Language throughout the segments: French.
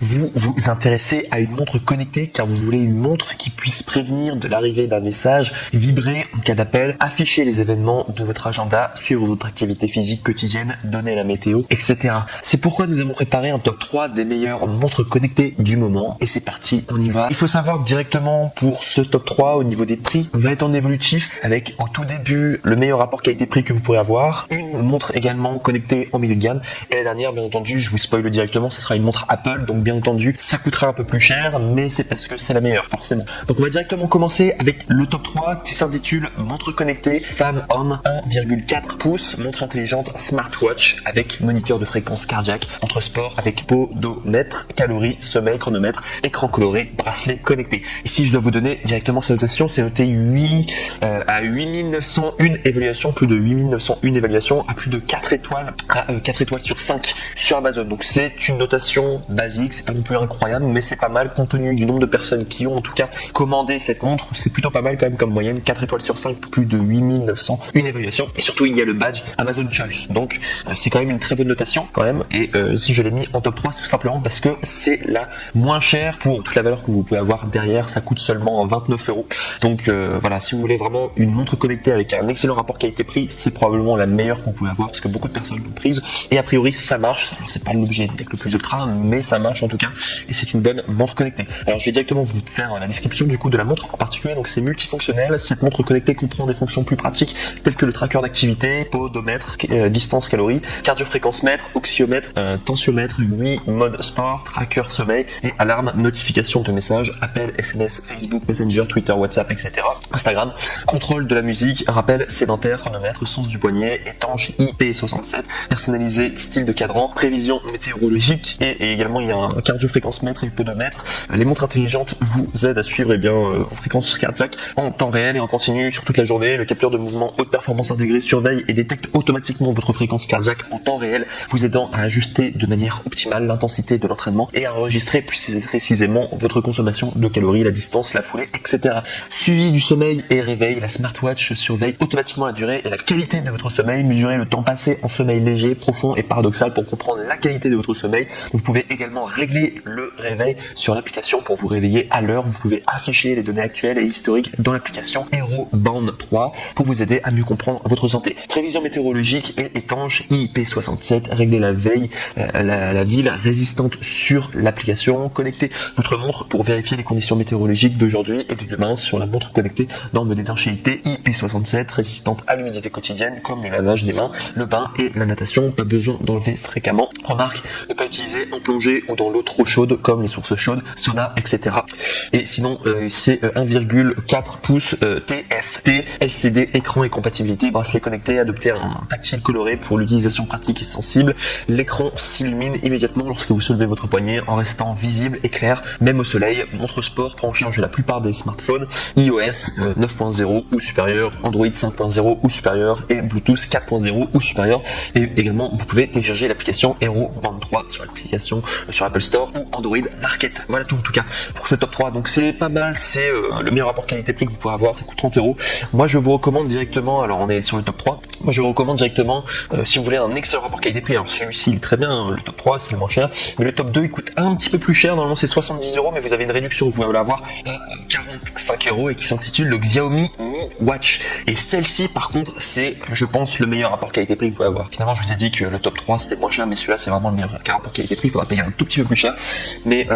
Vous vous intéressez à une montre connectée car vous voulez une montre qui puisse prévenir de l'arrivée d'un message, vibrer en cas d'appel, afficher les événements de votre agenda, suivre votre activité physique quotidienne, donner la météo, etc. C'est pourquoi nous avons préparé un top 3 des meilleures montres connectées du moment. Et c'est parti, on y va. Il faut savoir directement pour ce top 3 au niveau des prix, on va être en évolutif avec au tout début le meilleur rapport qualité-prix que vous pourrez avoir, une montre également connectée en milieu de gamme et la dernière bien entendu, je vous spoil directement, ce sera une montre Apple, donc bien entendu, ça coûtera un peu plus cher, mais c'est parce que c'est la meilleure, forcément. Donc on va directement commencer avec le top 3 qui s'intitule montre connectée femme-homme 1,4 pouces, montre intelligente smartwatch avec moniteur de fréquence cardiaque, montre sport avec podomètre, calories, sommeil, chronomètre, écran coloré, bracelet connecté. Ici je dois vous donner directement sa notation, c'est noté à 8901 évaluations, plus de 8901 évaluations, à plus de 4 étoiles, à 4 étoiles sur 5 sur Amazon. Donc c'est une notation basique, c'est pas non plus incroyable, mais c'est pas mal compte tenu du nombre de personnes qui ont en tout cas commandé cette montre, c'est plutôt pas mal quand même comme moyenne, 4 étoiles sur 5 pour plus de 8900 une évaluation, et surtout il y a le badge Amazon Choice, donc c'est quand même une très bonne notation quand même, et si je l'ai mis en top 3 c'est tout simplement parce que c'est la moins chère pour toute la valeur que vous pouvez avoir derrière, ça coûte seulement 29 €. Donc voilà, si vous voulez vraiment une montre connectée avec un excellent rapport qualité-prix, c'est probablement la meilleure qu'on pouvait avoir parce que beaucoup de personnes l'ont prise, et a priori ça marche. Alors c'est pas l'objet d'être le plus ultra, mais ça marche en tout cas, et c'est une bonne montre connectée. Alors je vais directement vous faire la description du coup de la montre en particulier. Donc c'est multifonctionnel, cette montre connectée comprend des fonctions plus pratiques telles que le tracker d'activité, podomètre, distance calories, cardiofréquence mètre, oxyomètre, tensiomètre, mode sport, tracker sommeil et alarme, notification de messages, appel, SMS, Facebook, Messenger, Twitter, WhatsApp, etc. Instagram, contrôle de la musique, rappel sédentaire, chronomètre, sens du poignet, étanche IP67, personnalisé, style de cadran, prévision météorologique, et également il y a un cardiofréquence mètre et podomètre. Les montres intelligentes vous aident à suivre vos fréquences cardiaques en temps réel et en continu sur toute la journée. Le capteur de mouvement haute performance intégré surveille et détecte automatiquement votre fréquence cardiaque en temps réel, vous aidant à ajuster de manière optimale l'intensité de l'entraînement et à enregistrer plus précisément votre consommation de calories, la distance, la foulée, etc. Suivi du sommeil et réveil, la smartwatch surveille automatiquement la durée et la qualité de votre sommeil, mesurer le temps passé en sommeil léger, profond et paradoxal pour comprendre la qualité de votre sommeil. Vous pouvez également régler le réveil sur l'application pour vous réveiller à l'heure. Vous pouvez afficher les données actuelles et historiques dans l'application Hero Band 3 pour vous aider à mieux comprendre votre santé. Prévision météorologique et étanche IP67, régler la veille, la ville résistante sur l'application. Connectez votre montre pour vérifier les conditions météorologiques d'aujourd'hui et de demain sur la montre connectée. Norme d'étanchéité IP67, résistante à l'humidité quotidienne comme le lavage des mains, le bain et la natation. Pas besoin d'enlever fréquemment. Remarque, ne pas utiliser en plongée ou dans l'eau trop chaude comme les sources chaudes, sauna, etc. Et sinon, c'est 1,4 pouces TFT, LCD, écran et compatibilité, bracelet connecté, adopter un tactile coloré pour l'utilisation pratique et sensible. L'écran s'illumine immédiatement lorsque vous soulevez votre poignet en restant visible et clair, même au soleil. Montre sport prend en charge la plupart des smartphones, iOS 9.0 ou supérieur, Android 5.0 ou supérieur et Bluetooth 4.0 ou supérieur. Et également, vous pouvez télécharger l'application Hero Band 3 sur l'application sur Apple Store ou Android Market. Voilà tout en tout cas pour ce top 3. Donc c'est pas mal, c'est le meilleur rapport qualité-prix que vous pourrez avoir, ça coûte 30 €. Moi je vous recommande directement, alors on est sur le top 3, moi je vous recommande directement si vous voulez un excellent rapport qualité-prix. Alors celui-ci il est très bien, le top 3 c'est le moins cher, mais le top 2 il coûte un petit peu plus cher, normalement c'est 70 €, mais vous avez une réduction, vous pouvez l'avoir à 45 € et qui s'intitule le Xiaomi Mi Watch. Et celle-ci par contre c'est je pense le meilleur rapport qualité-prix que vous pouvez avoir. Finalement je vous ai dit que le top 3 c'était moins cher, mais celui-là c'est vraiment le meilleur rapport qualité-prix, il faudra payer un tout petit peu plus cher, mais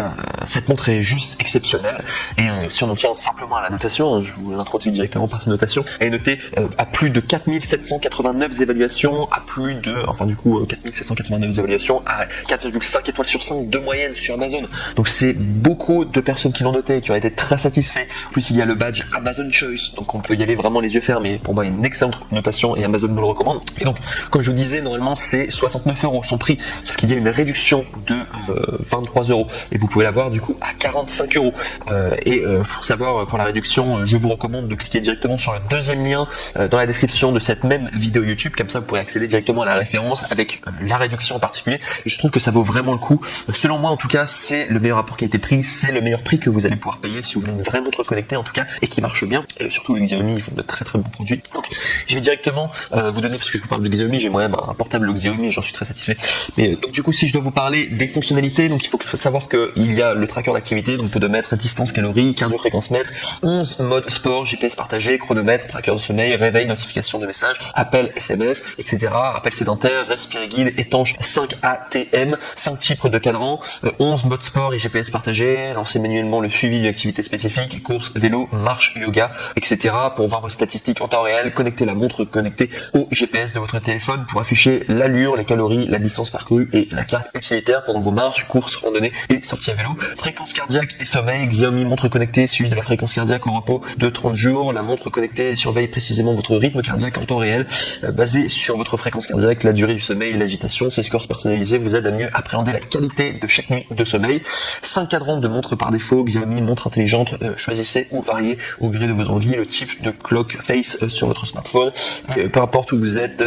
cette montre est juste exceptionnelle. Et si on en tient simplement à la notation, je vous l'introduis directement par cette notation, elle est notée à plus de 4789 évaluations, à plus de, enfin du coup 4789 évaluations, à 4,5 étoiles sur 5 de moyenne sur Amazon. Donc c'est beaucoup de personnes qui l'ont noté, qui ont été très satisfaits. En plus il y a le badge Amazon Choice, donc on peut y aller vraiment les yeux fermés. Pour moi une excellente notation et Amazon me le recommande. Et donc comme je vous disais, normalement c'est 69 € son prix, sauf qu'il y a une réduction de 23 € et vous pouvez l'avoir du coup à 45 €. Pour savoir pour la réduction, je vous recommande de cliquer directement sur le deuxième lien dans la description de cette même vidéo YouTube, comme ça vous pourrez accéder directement à la référence avec la réduction en particulier. Et je trouve que ça vaut vraiment le coup. Selon moi en tout cas, c'est le meilleur rapport qualité-prix, c'est le meilleur prix que vous allez pouvoir payer si vous voulez une vraie montre connectée en tout cas et qui marche bien. Et surtout le Xiaomi Xiaomi, ils font de très très bons produits. Donc je vais directement vous donner, parce que je vous parle de Xiaomi, j'ai moi-même un portable Xiaomi et j'en suis très satisfait. Mais donc du coup, si je dois vous parler des fonctionnalités, donc il faut savoir qu'il y a le tracker d'activité, donc podomètre, distance, calories, cardio-fréquence mètre, 11 modes sport, GPS partagé, chronomètre, tracker de sommeil, réveil, notification de messages, appel, SMS, etc. Rappel sédentaire, respire guide, étanche, 5 ATM, 5 types de cadran, 11 modes sport et GPS partagé, lancer manuellement le suivi d'une activité spécifique, course, vélo, marche, yoga, etc. pour voir vos statistiques en temps réel, connecter la montre connectée au GPS de votre téléphone pour afficher l'allure, les calories, la distance parcourue et la carte utilitaire pendant vos marches, courses, randonnées et sorties à vélo. Fréquence cardiaque et sommeil, Xiaomi montre connectée suivi de la fréquence cardiaque au repos de 30 jours. La montre connectée surveille précisément votre rythme cardiaque en temps réel, basé sur votre fréquence cardiaque, la durée du sommeil et l'agitation. Ces scores personnalisés vous aident à mieux appréhender la qualité de chaque nuit de sommeil. 5 cadrans de montres par défaut, Xiaomi montre intelligente, choisissez ou variez au gré de vos envies le type de clock face sur votre smartphone. Peu importe où vous êtes,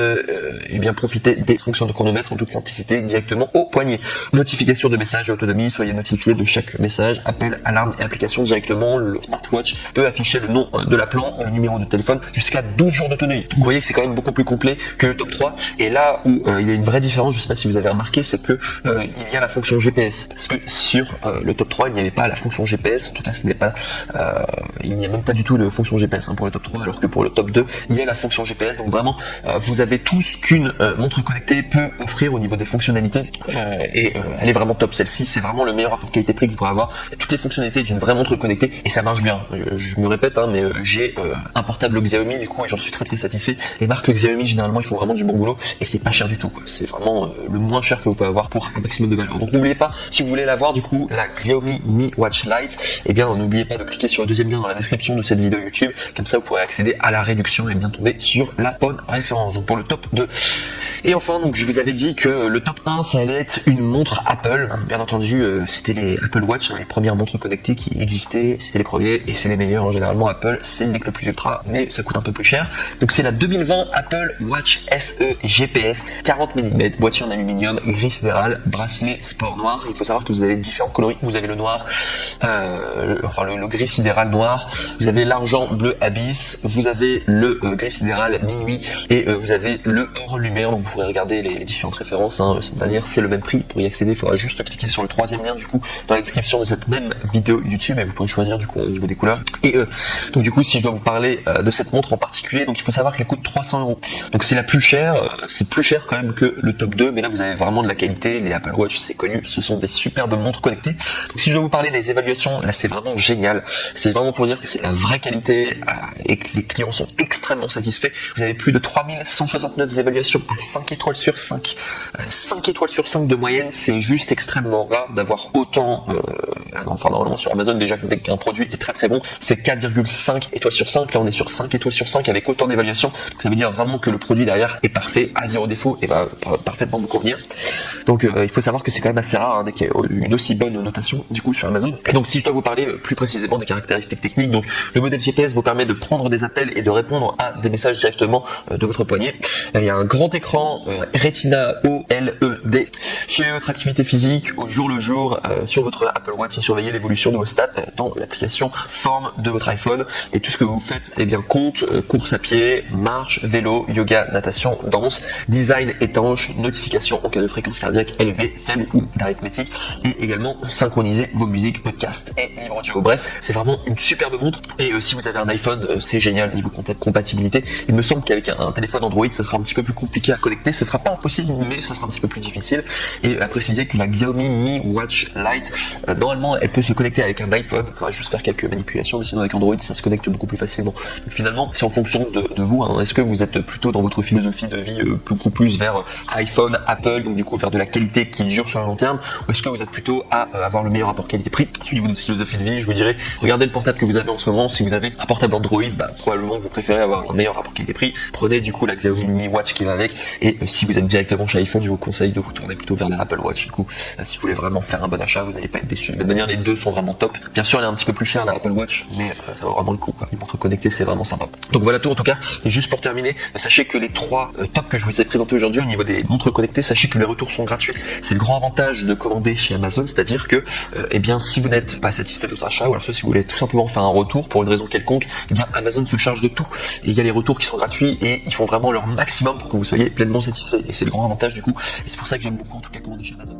et bien profitez des fonctions de chronomètre en toute simplicité directement au poignet. Notification de messages et autonomie, soyez notifié de chaque message, appel, alarme et application directement. Le smartwatch peut afficher le nom de l'appelant, le numéro de téléphone jusqu'à 12 jours d'autonomie. Vous voyez que c'est quand même beaucoup plus complet que le top 3. Et là où il y a une vraie différence, je sais pas si vous avez remarqué, c'est que il y a la fonction GPS. Parce que sur le top 3, il n'y avait pas la fonction GPS. En tout cas, ce n'est pas, il n'y a même pas du tout de fonction GPS pour le top 3, alors que pour le top 2, il y a la fonction GPS. Donc vraiment, vous avez tout ce qu'une montre connectée peut offrir au niveau des fonctionnalités. Et elle est vraiment top. Celle-ci, c'est vraiment le meilleur rapport qualité-prix que vous pourrez avoir. Il y a toutes les fonctionnalités d'une vraie montre connectée et ça marche bien. Je me répète, mais j'ai un portable Xiaomi du coup et j'en suis très très satisfait. Les marques Xiaomi généralement ils font vraiment du bon boulot et c'est pas cher du tout. C'est vraiment le moins cher que vous pouvez avoir pour un maximum de valeur. Donc n'oubliez pas, si vous voulez l'avoir du coup, la Xiaomi Mi Watch Lite, et bien n'oubliez pas de cliquer sur le deuxième lien dans la description de cette vidéo YouTube. Comme ça vous pourrez accéder à la réduction et bien tomber sur la bonne référence. Donc pour le top 2. Et enfin, donc je vous avais dit que le top 1 ça allait être une montre Apple. Bien entendu, c'était les Apple Watch, les premières montres connectées qui existaient, c'était les premiers et c'est les meilleurs. Généralement Apple, c'est le plus ultra, mais ça coûte un peu plus cher. Donc c'est la 2020 Apple Watch SE GPS 40 mm, boîtier en aluminium, gris sidéral, bracelet sport noir. Il faut savoir que vous avez différents coloris. Vous avez le noir, le gris sidéral noir, vous avez l'argent bleu abyss, vous avez le gris sidéral minuit et vous avez le or lumière. Donc vous pourrez regarder les différentes références. Cette manière, c'est le même prix. Pour y accéder, il faudra juste cliquer sur le troisième lien du coup dans la description de cette même vidéo YouTube et vous pourrez choisir du coup au niveau des couleurs. Et donc du coup, si je dois vous parler de cette montre en particulier, donc il faut savoir qu'elle coûte 300 €. Donc c'est la plus chère. C'est plus cher quand même que le top 2, mais là vous avez vraiment de la qualité. Les Apple Watch, c'est connu, ce sont des superbes montres connectées. Donc si je dois vous parler des évaluations, là c'est vraiment génial. C'est vraiment pour dire que c'est la vraie qualité et que les clients sont extrêmement satisfaits. Vous avez plus de 3169 évaluations à 5 étoiles sur 5. 5 étoiles sur 5 de moyenne, c'est juste extrêmement rare d'avoir autant. Normalement sur Amazon, déjà dès qu'un produit est très très bon, c'est 4,5 étoiles sur 5. Là on est sur 5 étoiles sur 5 avec autant d'évaluations. Donc ça veut dire vraiment que le produit derrière est parfait, à zéro défaut et va parfaitement vous convenir. Donc il faut savoir que c'est quand même assez rare dès qu'il y a une aussi bonne notation du coup sur Amazon. Et donc si je dois vous parler plus précisément des caractéristiques techniques, donc le modèle GPS vous permet de prendre des appels et de répondre à des messages directement de votre poignet. Il y a un grand écran Retina OLED. Suivez votre activité physique au jour le jour sur votre Apple Watch et surveillez l'évolution de vos stats dans l'application Forme de votre iPhone. Et tout ce que vous faites compte, course à pied, marche, vélo, yoga, natation, danse, design étanche, notification en cas de fréquence cardiaque élevée, faible ou d'arithmétique et également synchroniser vos musiques, podcasts et livres audio. Bref, c'est vraiment une superbe montre et si vous avez un iPhone, c'est génial niveau compatibilité. Il me semble qu'avec un téléphone Android, ça sera un petit peu plus compliqué à connecter. Ce sera pas impossible, mais ça sera un petit peu plus difficile. Et à préciser que la Xiaomi Mi Watch Lite, normalement, elle peut se connecter avec un iPhone. Il faudra juste faire quelques manipulations, mais sinon avec Android, ça se connecte beaucoup plus facilement. Donc finalement, c'est en fonction de vous. Est-ce que vous êtes plutôt dans votre philosophie de vie beaucoup plus vers iPhone, Apple, donc du coup vers de la qualité qui dure sur le long terme, ou est-ce que vous êtes plutôt à avoir le meilleur rapport qualité-prix? Suivez votre philosophie de vie, je vous dirais, regardez le portable que vous avez en ce moment. Si vous avez un portable Android, probablement vous préférez avoir un meilleur rapport qualité-prix. Prenez du coup la Xiaomi Mi Watch qui va avec. Et si vous êtes directement chez iPhone, je vous conseille de vous tourner plutôt vers la Apple Watch. Du coup, si vous voulez vraiment faire un bon achat, vous n'allez pas être déçu. Mais de manière, les deux sont vraiment top. Bien sûr, elle est un petit peu plus chère, la Apple Watch, mais ça vaut vraiment le coup, quoi. Une montre connectée, c'est vraiment sympa. Donc voilà tout en tout cas. Et juste pour terminer, sachez que les trois tops que je vous ai présentés aujourd'hui au niveau des montres connectées, sachez que les retours sont gratuits. C'est le grand avantage de commander chez Amazon, c'est-à-dire que, eh bien, si vous n'êtes pas satisfait de votre achat, ou alors si vous voulez tout simplement faire un retour pour une raison quelconque, eh bien, Amazon se charge de tout. Et il y a les retours qui sont gratuits et ils font vraiment leur maximum pour que vous soyez pleinement satisfait. Et c'est le grand avantage du coup. Et c'est pour ça que j'aime beaucoup en tout cas commander chez Amazon.